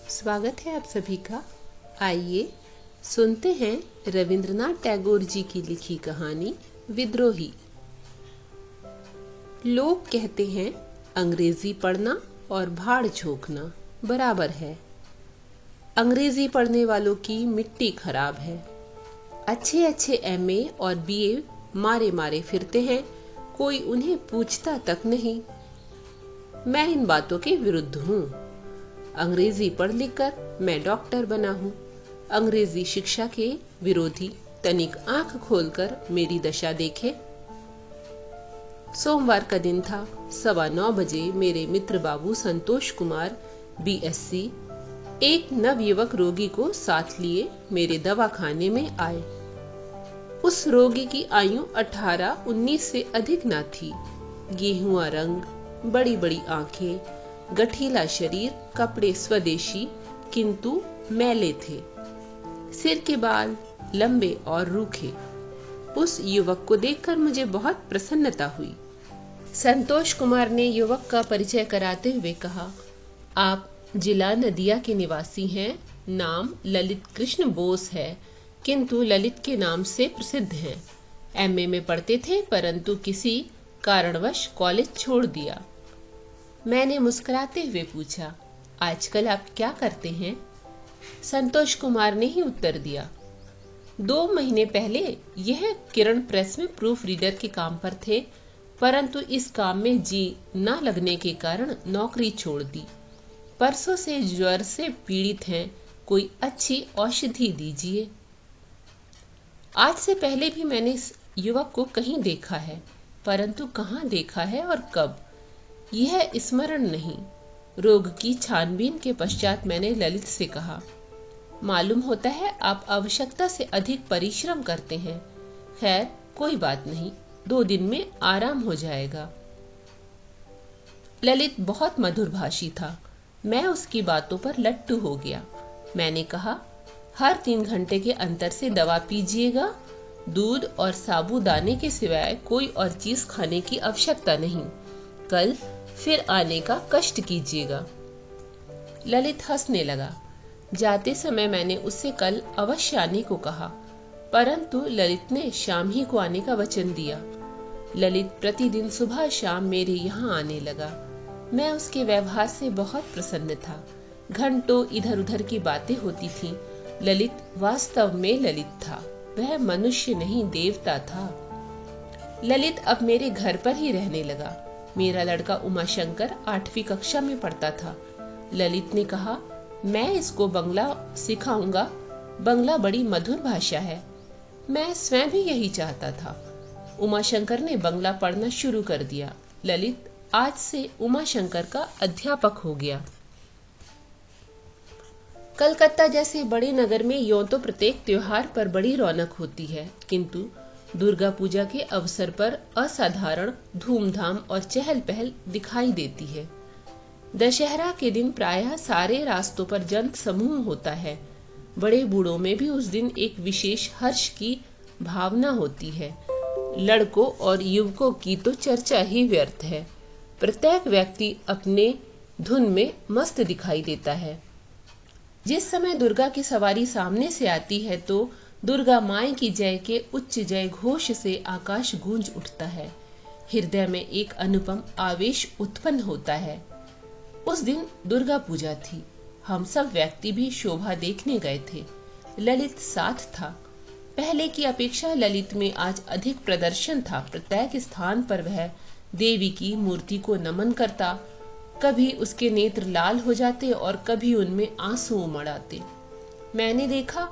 स्वागत है आप सभी का। आइए सुनते हैं रविंद्रनाथ टैगोर जी की लिखी कहानी विद्रोही। लोग कहते हैं अंग्रेजी पढ़ना और भाड़ झोंकना बराबर है। अंग्रेजी पढ़ने वालों की मिट्टी खराब है। अच्छे अच्छे एमए और बीए मारे मारे फिरते हैं, कोई उन्हें पूछता तक नहीं। मैं इन बातों के विरुद्ध हूँ। अंग्रेजी पढ़ लिखकर मैं डॉक्टर बना हूँ। अंग्रेजी शिक्षा के विरोधी तनिक आंख खोलकर मेरी दशा देखे। सोमवार का दिन था। 9:15 बजे मेरे मित्र बाबू संतोष कुमार बीएससी एक नवयुवक रोगी को साथ लिए मेरे दवाखाने में आए। उस रोगी की आयु 18-19 से अधिक न थी। गेहुआ रंग, बड़ी बड़ी आंखें, गठीला शरीर, कपड़े स्वदेशी किंतु मैले थे। सिर के बाल लंबे और रूखे। उस युवक को देखकर मुझे बहुत प्रसन्नता हुई। संतोष कुमार ने युवक का परिचय कराते हुए कहा, आप जिला नदिया के निवासी हैं। नाम ललित कृष्ण बोस है, किंतु ललित के नाम से प्रसिद्ध हैं। एमए में पढ़ते थे, परंतु किसी कारणवश कॉलेज छोड़ दिया। मैंने मुस्कुराते हुए पूछा, आजकल आप क्या करते हैं? संतोष कुमार ने ही उत्तर दिया, 2 महीने पहले यह किरण प्रेस में प्रूफ रीडर के काम पर थे, परंतु इस काम में जी न लगने के कारण नौकरी छोड़ दी। परसों से ज्वर से पीड़ित हैं, कोई अच्छी औषधि दीजिए। आज से पहले भी मैंने इस युवक को कहीं देखा है, परंतु कहाँ देखा है और कब, यह स्मरण नहीं। रोग की छानबीन के पश्चात मैंने ललित से कहा, मालूम होता है आप आवश्यकता से अधिक परिश्रम करते हैं। खैर कोई बात नहीं, 2 दिन में आराम हो जाएगा। ललित बहुत मधुरभाषी था। मैं उसकी बातों पर लट्टू हो गया। मैंने कहा, हर 3 घंटे के अंतर से दवा पीजिएगा। दूध और साबूदाने के सिवाय कोई और चीज खाने की आवश्यकता नहीं। कल फिर आने का कष्ट कीजिएगा। ललित हंसने लगा। जाते समय मैंने उससे कल अवश्य आने को कहा, परंतु ललित ने शाम ही को आने का वचन दिया। ललित प्रतिदिन सुबह शाम मेरे यहाँ आने लगा। मैं उसके व्यवहार से बहुत प्रसन्न था। घंटों इधर उधर की बातें होती थीं। ललित वास्तव में ललित था, वह मनुष्य नहीं देवता था। ललित अब मेरे घर पर ही रहने लगा। मेरा लड़का उमाशंकर 8वीं कक्षा में पढ़ता था। ललित ने कहा, मैं इसको बंगला सिखाऊंगा। बंगला बड़ी मधुर भाषा है। मैं स्वयं भी यही चाहता था। उमाशंकर ने बंगला पढ़ना शुरू कर दिया। ललित आज से उमाशंकर का अध्यापक हो गया। कलकत्ता जैसे बड़े नगर में यूं तो प्रत्येक त्योहार पर बड़ी रौनक होती है, किंतु दुर्गा पूजा के अवसर पर असाधारण धूमधाम और चहल पहल दिखाई देती है। दशहरा के दिन प्रायः सारे रास्तों पर जन समूह होता है। बड़े बूढ़ों में भी उस दिन एक विशेष हर्ष की भावना होती है। लड़कों और युवकों की तो चर्चा ही व्यर्थ है। प्रत्येक व्यक्ति अपने धुन में मस्त दिखाई देता है। जिस समय दुर्गा की सवारी सामने से आती है तो दुर्गा माई की जय के उच्च जय घोष से आकाश गूंज उठता है। हृदय में एक अनुपम आवेश उत्पन्न होता है। उस दिन दुर्गा पूजा थी। हम सब व्यक्ति भी शोभा देखने गए थे। ललित साथ था। पहले की अपेक्षा ललित में आज अधिक प्रदर्शन था। प्रत्येक स्थान पर वह देवी की मूर्ति को नमन करता। कभी उसके नेत्र लाल हो जाते और कभी उनमें आंसू उमड़ आते। मैंने देखा,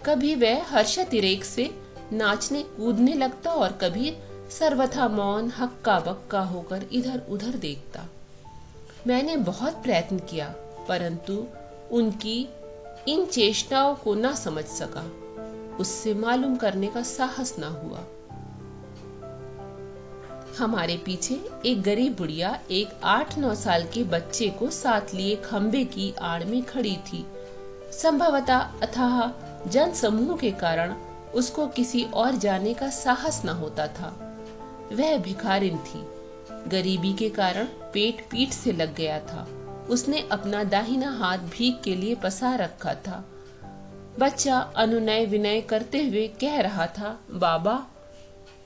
कभी वह हर्षातिरेक से नाचने कूदने लगता और कभी सर्वथा मौन हक्का बक्का होकर इधर उधर देखता। मैंने बहुत प्रयत्न किया, परंतु उनकी इन चेष्टाओं को न समझ सका। उससे मालूम करने का साहस न हुआ। हमारे पीछे एक गरीब बुढ़िया एक 8-9 साल के बच्चे को साथ लिए खंबे की आड़ में खड़ी थी। संभवतः अथाह जन समूह के कारण उसको किसी और जाने का साहस न होता था। वह भिखारिन थी। गरीबी के कारण पेट पीठ से लग गया था। उसने अपना दाहिना हाथ भीख के लिए पसार रखा था। बच्चा अनुनय विनय करते हुए कह रहा था, बाबा,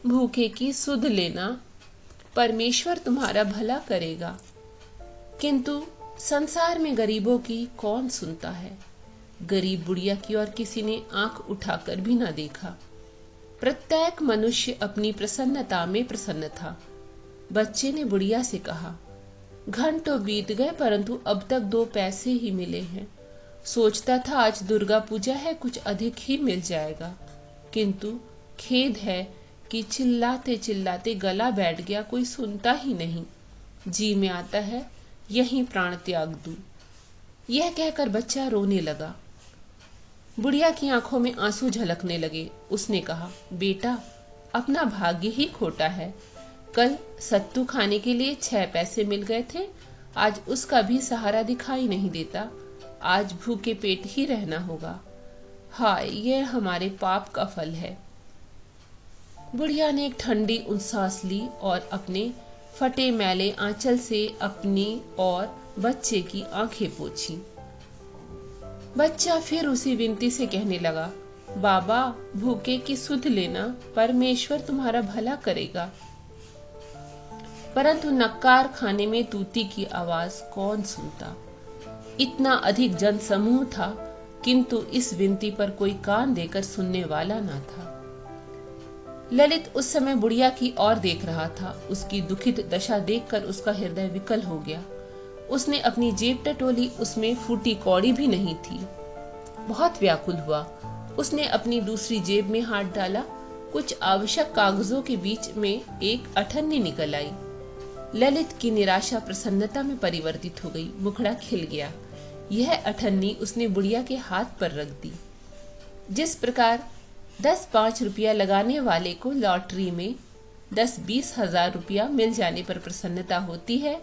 भूखे की सुध लेना, परमेश्वर तुम्हारा भला करेगा। किंतु संसार में गरीबों की कौन सुनता है। गरीब बुढ़िया की ओर किसी ने आंख उठाकर भी न देखा। प्रत्येक मनुष्य अपनी प्रसन्नता में प्रसन्न था। बच्चे ने बुढ़िया से कहा, घंटों बीत गए परंतु अब तक 2 पैसे ही मिले हैं। सोचता था आज दुर्गा पूजा है, कुछ अधिक ही मिल जाएगा, किंतु खेद है कि चिल्लाते चिल्लाते गला बैठ गया, कोई सुनता ही नहीं। जी में आता है यहीं प्राण त्याग दूं। यह कहकर बच्चा रोने लगा। बुढ़िया की आंखों में आंसू झलकने लगे। उसने कहा, बेटा, अपना भाग्य ही खोटा है। कल सत्तू खाने के लिए 6 पैसे मिल गए थे, आज उसका भी सहारा दिखाई नहीं देता। आज भूखे पेट ही रहना होगा। हाय, यह हमारे पाप का फल है। बुढ़िया ने एक ठंडी सांस ली और अपने फटे मैले आंचल से अपनी और बच्चे की आंखें पोंछी। बच्चा फिर उसी विनती से कहने लगा, बाबा, भूखे की सुध लेना, परमेश्वर तुम्हारा भला करेगा। परंतु नक्कार खाने में तूती की आवाज कौन सुनता। इतना अधिक जन समूह था, किंतु इस विनती पर कोई कान देकर सुनने वाला न था। ललित उस समय बुढ़िया की ओर देख रहा था। उसकी दुखित दशा देखकर उसका हृदय विकल हो गया। उसने अपनी जेब टटोली, उसमें फूटी कौड़ी भी नहीं थी। बहुत व्याकुल हुआ। उसने अपनी दूसरी जेब में हाथ डाला। कुछ आवश्यक कागजों के बीच में एक अठन्नी निकल आई। ललित की निराशा प्रसन्नता में परिवर्तित हो गई। मुखड़ा खिल गया। यह अठन्नी उसने बुढ़िया के हाथ पर रख दी। जिस प्रकार 10-5 रुपया लगाने वाले को लॉटरी में 10-20 हजार रुपया मिल जाने पर प्रसन्नता होती है,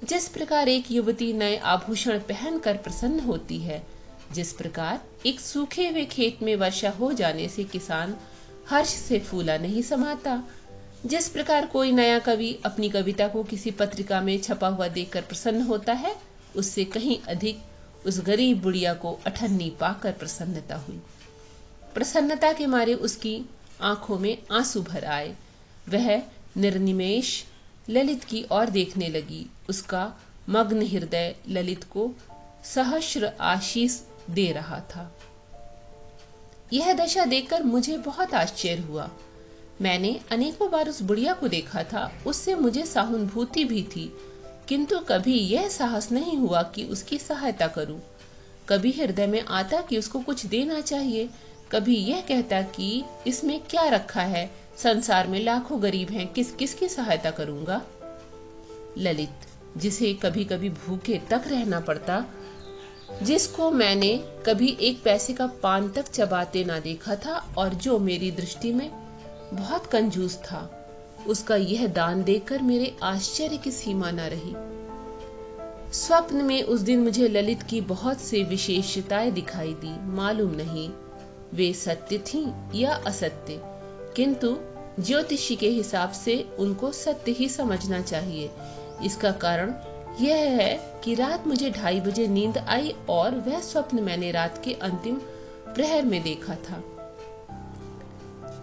जिस प्रकार एक युवती नए आभूषण पहनकर प्रसन्न होती है, जिस प्रकार एक सूखे हुए खेत में वर्षा हो जाने से किसान हर्ष से फूला नहीं समाता, जिस प्रकार कोई नया कवि अपनी कविता को किसी पत्रिका में छपा हुआ देखकर प्रसन्न होता है, उससे कहीं अधिक उस गरीब बुढ़िया को अठन्नी पाकर प्रसन्नता हुई। प्रसन्नता के मारे उसकी आंखों में आंसू भर आए। वह निर्निमेष ललित की ओर देखने लगी। उसका मग्न हृदय ललित को सहस्र आशीष दे रहा था। यह दशा देखकर मुझे बहुत आश्चर्य हुआ। मैंने अनेकों बार उस बुढ़िया को देखा था, उससे मुझे सहानुभूति भी थी, किंतु कभी यह साहस नहीं हुआ कि उसकी सहायता करूं। कभी हृदय में आता कि उसको कुछ देना चाहिए, कभी यह कहता कि इसमें क्या रखा है, संसार में लाखों गरीब हैं, किस किस की सहायता करूंगा। ललित, जिसे कभी कभी भूखे तक रहना पड़ता, जिसको मैंने कभी 1 पैसे का पान तक चबाते ना देखा था और जो मेरी दृष्टि में बहुत कंजूस था, उसका यह दान देखकर मेरे आश्चर्य की सीमा न रही। स्वप्न में उस दिन मुझे ललित की बहुत सी विशेषताएं दिखाई दी। मालूम नहीं वे सत्य थीं या असत्य, किंतु ज्योतिषी के हिसाब से उनको सत्य ही समझना चाहिए। इसका कारण यह है कि रात मुझे 2:30 बजे नींद आई और वह स्वप्न मैंने रात के अंतिम प्रहर में देखा था।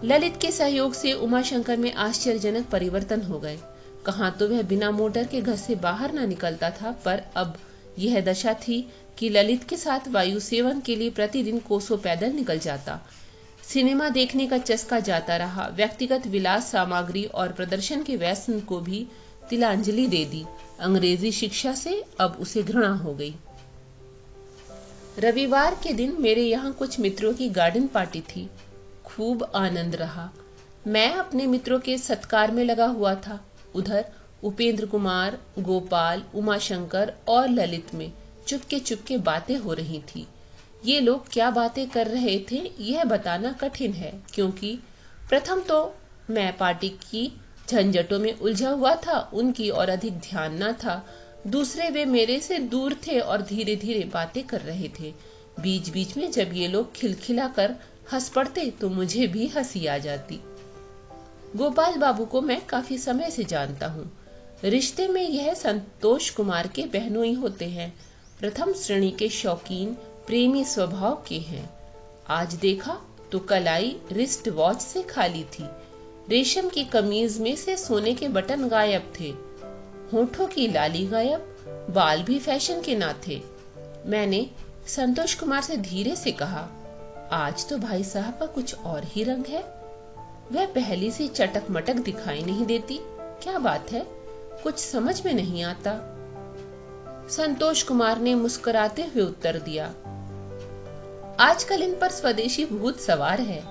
ललित के सहयोग से उमाशंकर में आश्चर्यजनक परिवर्तन हो गए। कहाँ तो वह बिना मोटर के घर से बाहर ना निकलता था, पर अब यह दशा थी कि ललित के साथ वायु सेवन के लिए प्रतिदिन कोसों पैदल निकल जाता। सिनेमा देखने का चस्का जाता रहा। व्यक्तिगत विलास सामग्री और प्रदर्शन के व्यसन को भी तिलांजलि दे दी। अंग्रेजी शिक्षा से अब उसे घृणा हो गई। रविवार के दिन मेरे यहाँ कुछ मित्रों की गार्डन पार्टी थी। खूब आनंद रहा। मैं अपने मित्रों के सत्कार में लगा हुआ था। उधर उपेंद्र कुमार, गोपाल, उमाशंकर और ललित में चुपके चुपके बातें हो रही थी। ये लोग क्या बातें कर रहे थे यह बताना कठिन है, क्योंकि प्रथम तो मैं पार्टी की झंझटों में उलझा हुआ था, उनकी और अधिक ध्यान न था। दूसरे वे मेरे से दूर थे और धीरे धीरे बातें कर रहे थे। बीच बीच में जब ये लोग खिलखिला कर हंस पड़ते तो मुझे भी हंसी आ जाती। गोपाल बाबू को मैं काफी समय से जानता हूँ। रिश्ते में यह संतोष कुमार के बहनोई होते हैं। प्रथम श्रेणी के शौकीन प्रेमी स्वभाव के हैं। आज देखा तो कलाई रिस्ट वॉच से खाली थी। रेशम की कमीज में से सोने के बटन गायब थे। होठों की लाली गायब, बाल भी फैशन के ना थे। मैंने संतोष कुमार से धीरे से कहा, आज तो भाई साहब का कुछ और ही रंग है। वह पहली सी चटक मटक दिखाई नहीं देती। क्या बात है, कुछ समझ में नहीं आता। संतोष कुमार ने मुस्कुराते हुए उत्तर दिया, आजकल इन पर स्वदेशी भूत सवार है।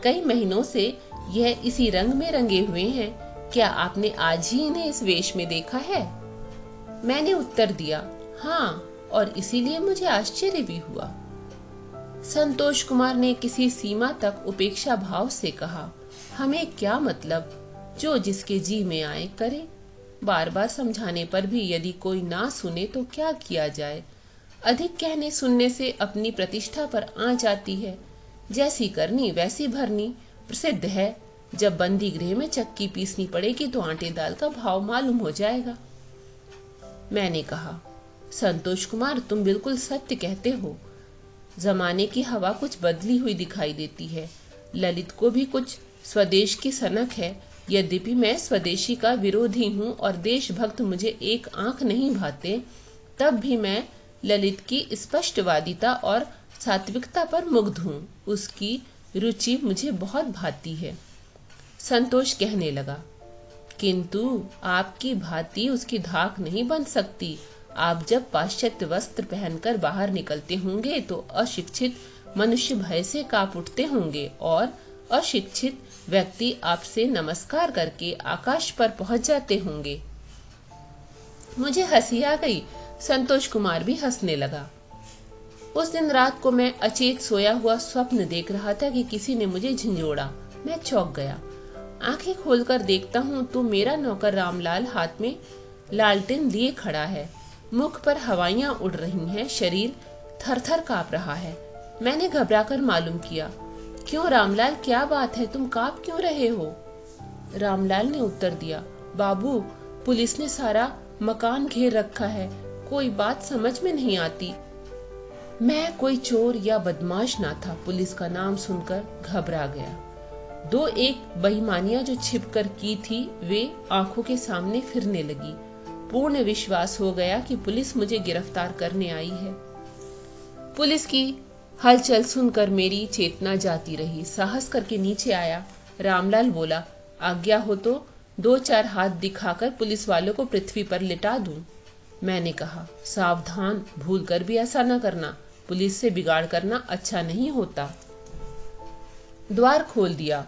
कई महीनों से यह इसी रंग में रंगे हुए हैं। क्या आपने आज ही इन्हें इस वेश में देखा है? मैंने उत्तर दिया, हाँ, और इसीलिए मुझे आश्चर्य भी हुआ। संतोष कुमार ने किसी सीमा तक उपेक्षा भाव से कहा, हमें क्या मतलब, जो जिसके जी में आए करे। बार बार समझाने पर भी यदि कोई ना सुने तो क्या किया जाए। अधिक कहने सुनने से अपनी प्रतिष्ठा पर आंच आती है। जैसी करनी वैसी भरनी प्रसिद्ध है। जब बंदी गृह में चक्की पीसनी पड़ेगी तो आटे दाल का भाव मालूम हो जाएगा। मैंने कहा, संतोष कुमार, तुम बिल्कुल सत्य कहते हो। जमाने की हवा कुछ बदली हुई दिखाई देती है। ललित को भी कुछ स्वदेश की सनक है। यद्यपि मैं स्वदेशी का विरोधी हूँ और देशभक्त मुझे एक आंख नहीं भाते, तब भी मैं ललित की स्पष्टवादिता और सात्विकता पर मुग्ध हूँ। उसकी रुचि मुझे बहुत भाती है। संतोष कहने लगा, किंतु आपकी भांति उसकी धाक नहीं बन सकती। आप जब पाश्चात्य वस्त्र पहनकर बाहर निकलते होंगे तो अशिक्षित मनुष्य भय से कांप उठते होंगे और अशिक्षित व्यक्ति आपसे नमस्कार करके आकाश पर पहुंच जाते होंगे। मुझे हंसी आ गई। संतोष कुमार भी हंसने लगा। उस दिन रात को मैं अचेत सोया हुआ स्वप्न देख रहा था कि किसी ने मुझे झंझोड़ा। मैं चौंक गया। आंखें खोलकर देखता हूँ तो मेरा नौकर रामलाल हाथ में लालटेन लिए खड़ा है। मुख पर हवाइयां उड़ रही हैं, शरीर थर-थर कांप रहा है। मैंने घबराकर मालूम किया, क्यों रामलाल, क्या बात है, तुम कांप क्यों रहे हो? रामलाल ने उत्तर दिया, बाबू, पुलिस ने सारा मकान घेर रखा है, कोई बात समझ में नहीं आती। मैं कोई चोर या बदमाश ना था। पुलिस का नाम सुनकर घबरा गया। दो एक बेईमानियां जो छिपकर की थी वे आंखों के सामने फिरने लगी। पूर्ण विश्वास हो गया कि पुलिस मुझे गिरफ्तार करने आई है। पुलिस की हलचल सुनकर मेरी चेतना जाती रही। साहस करके नीचे आया। रामलाल बोला, आज्ञा हो तो 2-4 हाथ दिखाकर पुलिस वालों को पृथ्वी पर लिटा दूं। मैंने कहा, सावधान, भूलकर भी ऐसा न करना। पुलिस से बिगाड़ करना अच्छा नहीं होता। द्वार खोल दिया।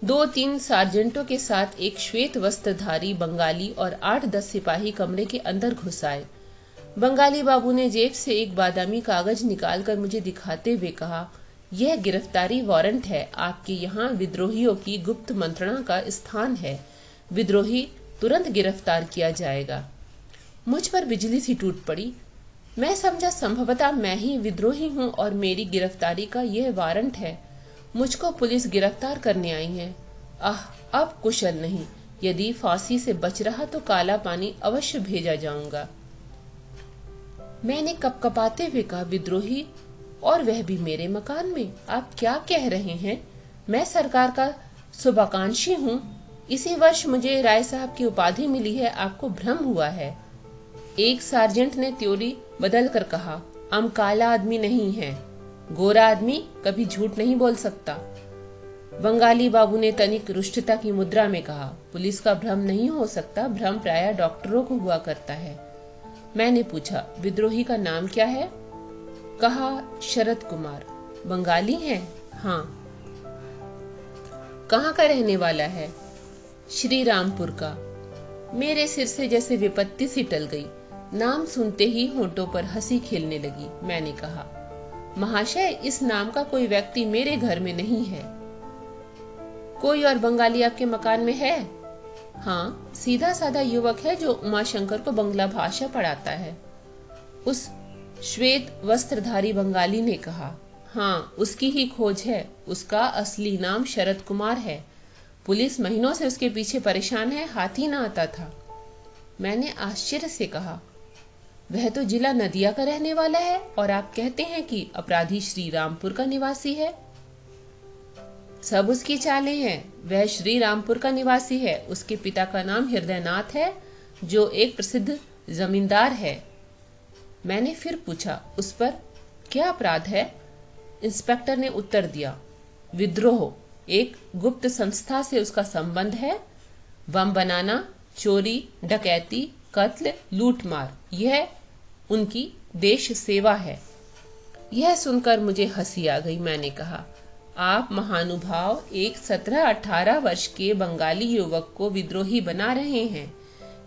2-3 सार्जेंटों के साथ एक श्वेत वस्त्रधारी बंगाली और 8-10 सिपाही कमरे के अंदर घुस आए। बंगाली बाबू ने जेब से एक बादामी कागज निकालकर मुझे दिखाते हुए कहा, यह गिरफ्तारी वारंट है। आपके यहाँ विद्रोहियों की गुप्त मंत्रणा का स्थान है। विद्रोही तुरंत गिरफ्तार किया जाएगा। मुझ पर बिजली सी टूट पड़ी। मैं समझा संभवतः मैं ही विद्रोही हूँ और मेरी गिरफ्तारी का यह वारंट है। मुझको पुलिस गिरफ्तार करने आई है। अब कुशल नहीं। यदि फांसी से बच रहा तो काला पानी अवश्य भेजा जाऊंगा। मैंने कपकपाते हुए कहा, विद्रोही, और वह भी मेरे मकान में? आप क्या कह रहे हैं? मैं सरकार का शुभाकांक्षी हूँ। इसी वर्ष मुझे राय साहब की उपाधि मिली है। आपको भ्रम हुआ है। एक सार्जेंट ने त्योरी बदल कर कहा, हम काला आदमी नहीं है। गोरा आदमी कभी झूठ नहीं बोल सकता। बंगाली बाबू ने तनिक रुष्टता की मुद्रा में कहा, पुलिस का भ्रम नहीं हो सकता। भ्रम प्रायः डॉक्टरों को हुआ करता है। मैंने पूछा, विद्रोही का नाम क्या है? कहा, शरद कुमार। बंगाली है? हाँ। कहाँ का रहने वाला है? श्री रामपुर का। मेरे सिर से जैसे विपत्ति सी टल गई। नाम सुनते ही होंठों पर हंसी खेलने लगी। मैंने कहा, महाशय, इस नाम का कोई व्यक्ति मेरे घर में नहीं है। कोई और बंगाली आपके मकान में है? हाँ, सीधा साधा युवक है जो उमाशंकर को बंगला भाषा पढ़ाता है। उस श्वेत वस्त्रधारी बंगाली ने कहा, हाँ, उसकी ही खोज है। उसका असली नाम शरद कुमार है। पुलिस महीनों से उसके पीछे परेशान है। हाथ ही ना आता था। मैंने आश्चर्य से कहा, वह तो जिला नदिया का रहने वाला है और आप कहते हैं कि अपराधी श्री रामपुर का निवासी है। सब उसकी चालें हैं। वह श्री रामपुर का निवासी है। उसके पिता का नाम हृदयनाथ है, जो एक प्रसिद्ध जमींदार है। मैंने फिर पूछा, उस पर क्या अपराध है? इंस्पेक्टर ने उत्तर दिया, विद्रोह। एक गुप्त संस्था से उसका संबंध है। बम बनाना, चोरी, डकैती, कत्ल, लूटमार, यह उनकी देश सेवा है। यह सुनकर मुझे हंसी आ गई। मैंने कहा, आप महानुभाव एक 17-18 वर्ष के बंगाली युवक को विद्रोही बना रहे हैं।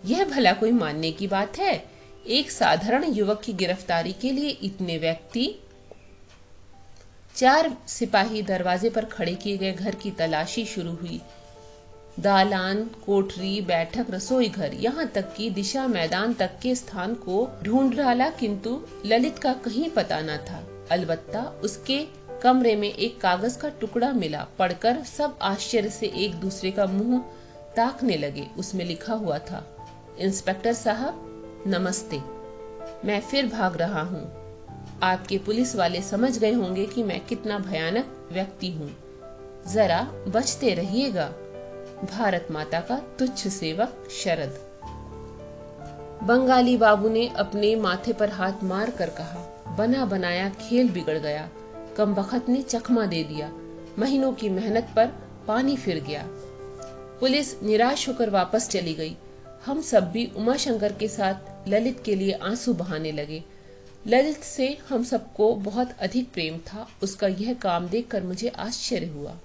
यह भला कोई मानने की बात है? एक साधारण युवक की गिरफ्तारी के लिए इतने व्यक्ति? 4 सिपाही दरवाजे पर खड़े किए गए घर की तलाशी शुरू हुई। दालान, कोठरी, बैठक, रसोई घर, यहाँ तक कि दिशा मैदान तक के स्थान को ढूंढ डाला, किंतु ललित का कहीं पता न था। अलबत्ता उसके कमरे में एक कागज का टुकड़ा मिला। पढ़कर सब आश्चर्य से एक दूसरे का मुंह ताकने लगे। उसमें लिखा हुआ था, इंस्पेक्टर साहब नमस्ते, मैं फिर भाग रहा हूँ। आपके पुलिस वाले समझ गए होंगे कि मैं कितना भयानक व्यक्ति हूँ। जरा बचते रहिएगा। भारत माता का तुच्छ सेवक शरद। बंगाली बाबू ने अपने माथे पर हाथ मार कर कहा, बना बनाया खेल बिगड़ गया। कमबख्त ने चकमा दे दिया। महीनों की मेहनत पर पानी फिर गया। पुलिस निराश होकर वापस चली गई। हम सब भी उमाशंकर के साथ ललित के लिए आंसू बहाने लगे। ललित से हम सबको बहुत अधिक प्रेम था। उसका यह काम देखकर मुझे आश्चर्य हुआ।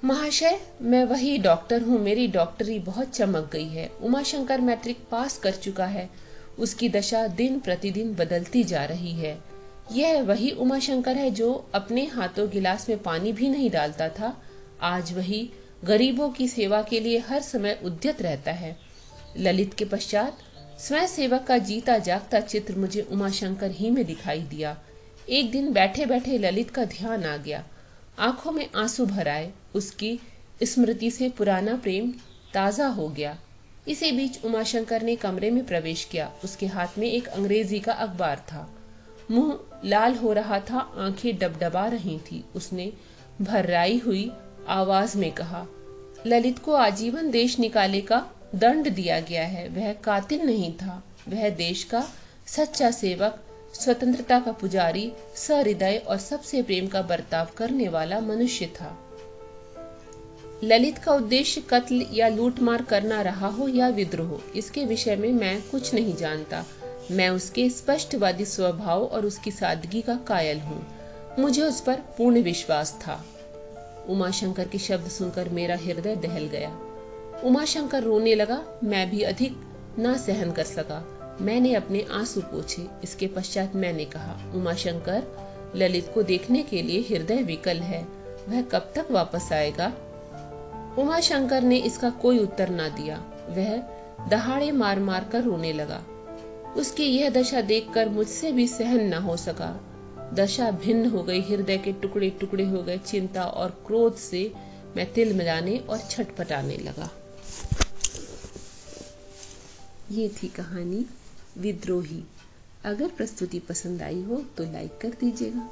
महाशय, मैं वही डॉक्टर हूँ। मेरी डॉक्टरी बहुत चमक गई है। उमाशंकर मैट्रिक पास कर चुका है। उसकी दशा दिन प्रतिदिन बदलती जा रही है। यह वही उमाशंकर है जो अपने हाथों गिलास में पानी भी नहीं डालता था। आज वही गरीबों की सेवा के लिए हर समय उद्यत रहता है। ललित के पश्चात स्वयं सेवक का जीता जागता चित्र मुझे उमाशंकर ही में दिखाई दिया। एक दिन बैठे बैठे ललित का ध्यान आ गया। आंखों में आंसू भर आए। उसकी स्मृति से पुराना प्रेम ताजा हो गया। इसी बीच उमाशंकर ने कमरे में प्रवेश किया। उसके हाथ में एक अंग्रेजी का अखबार था। मुंह लाल हो रहा था, आंखें डबडबा रही थी। उसने भर्राई हुई आवाज में कहा, ललित को आजीवन देश निकाले का दंड दिया गया है। वह कातिल नहीं था। वह देश का सच्चा सेवक, स्वतंत्रता का पुजारी, सहृदय और सबसे प्रेम का बर्ताव करने वाला मनुष्य था। ललित का उद्देश्य कत्ल या लूटमार करना रहा हो या विद्रोह, इसके विषय में मैं कुछ नहीं जानता। मैं उसके स्पष्टवादी स्वभाव और उसकी सादगी का कायल हूँ। मुझे उस पर पूर्ण विश्वास था। उमाशंकर के शब्द सुनकर मेरा हृदय दहल गया। उमाशंकर रोने लगा। मैं भी अधिक ना सहन कर सका। मैंने अपने आंसू पोंछे। इसके पश्चात मैंने कहा, उमाशंकर, ललित को देखने के लिए हृदय विकल है। वह कब तक वापस आएगा? उमाशंकर ने इसका कोई उत्तर ना दिया। वह दहाड़े मार मार कर रोने लगा। उसकी यह दशा देखकर मुझसे भी सहन न हो सका। दशा भिन्न हो गई। हृदय के टुकड़े टुकड़े हो गए। चिंता और क्रोध से मैं तिलमिलाने और छटपटाने लगा। ये थी कहानी विद्रोही। अगर प्रस्तुति पसंद आई हो तो लाइक कर दीजिएगा।